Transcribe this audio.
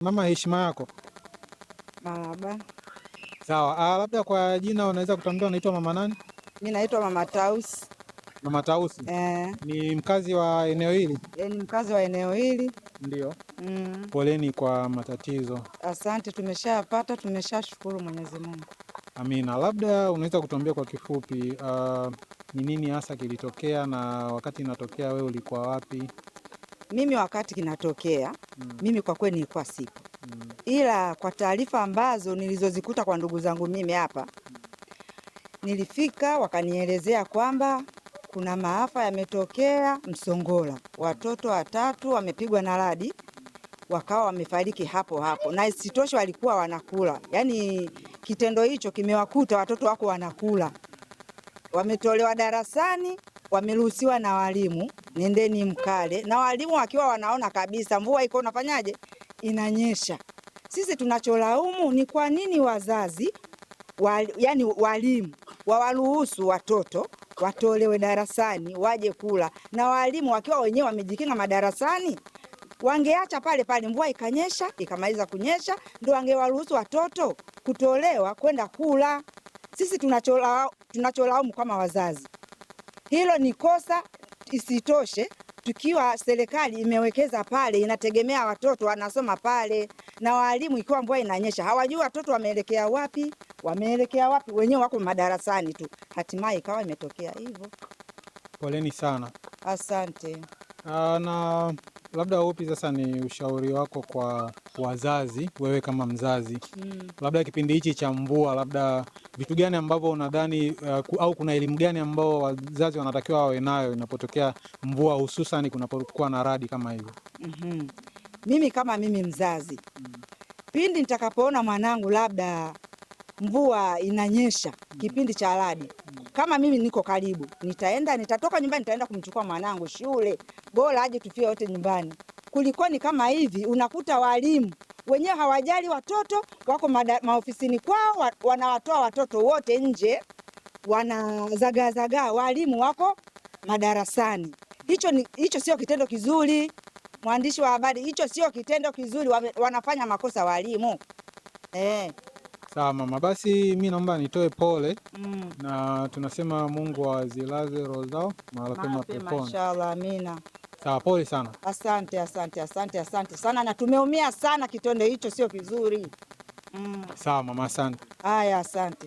Mama, heshima yako. Baba. Sawa. Labda kwa jina unaweza kutuambia unaitwa mama nani? Mimi naitwa Mama Tausi. Mama Tausi. Ni mkazi wa eneo hili? Ni mkazi wa eneo hili. Ndio. Poleni kwa matatizo. Asante, tumeshapata, tumeshashukuru Mwenyezi Mungu. Amina. Labda unaweza kutuambia kwa kifupi ni nini hasa kilitokea na wakati inatokea wewe ulikuwa wapi? Mimi wakati kinatokea, mimi kwa kweli nilikuwa sipo. Ila kwa taarifa ambazo nilizozikuta kwa ndugu zangu mimi hapa, nilifika wakanielezea kwamba kuna maafa yametokea Msongola. Watoto 3 wamepigwa na radi, wakawa wamefariki hapo hapo. Na isitoshe walikuwa wanakula. Yaani kitendo hicho kimewakuta watoto wako wanakula. Wametolewa darasani, wameruhusiwa na walimu, nendeni mkale. Na walimu wakiwa wanaona kabisa mvua iko inafanyaje? Inanyesha. Sisi tunacholaumu ni kwa nini wazazi, yani walimu, wawaruhusu watoto watolewe darasani waje kula. Na walimu wakiwa wenyewe wamejikinga madarasani, wangeacha pale pale mvua ikanyesha, ikamaliza kunyesha, ndio wangewaruhusu watoto kutolewa kwenda kula. Sisi tunacholaumu kama wazazi. Hilo ni kosa. Isitoshe, tukiwa serikali imewekeza pale, inategemea watoto wanasoma pale, na walimu ikiwa mvua inanyesha hawajui watoto wameelekea wapi, wenyewe wako madarasani tu. Hatimaye ikawa imetokea hivyo. Poleni sana. Asante. Na labda upi sasa ni ushauri wako kwa wazazi, wewe kama mzazi? Labda kipindi hichi cha mvua, labda vitu gani ambavyo unadhani au kuna elimu gani ambao wazazi wanatakiwa wawe nayo inapotokea mvua, hususan kunapokuwa na radi kama hivyo? Mimi kama mimi mzazi, pindi nitakapoona mwanangu labda mvua inanyesha kipindi cha radi, kama mimi niko karibu, nitatoka nyumbani, nitaenda kumchukua mwanangu shule. Bora aje tufie wote nyumbani. Kulikoni kama hivi unakuta walimu wenyewe hawajali watoto, wako maofisini kwao, wanawatoa watoto wote nje, wanazagazaga, walimu wako madarasani. Hicho sio kitendo kizuri. Mwandishi wa habari, hicho sio kitendo kizuri, wanafanya makosa walimu. Sawa mama, basi mimi naomba nitoe pole na tunasema Mungu azilaze roho zao mahali pema peponi. Inshallah, amina. Sawa, pole sana. Asante sana, na tumeumia sana, kitendo hicho sio kizuri. Sawa mama, asante. Haya, asante.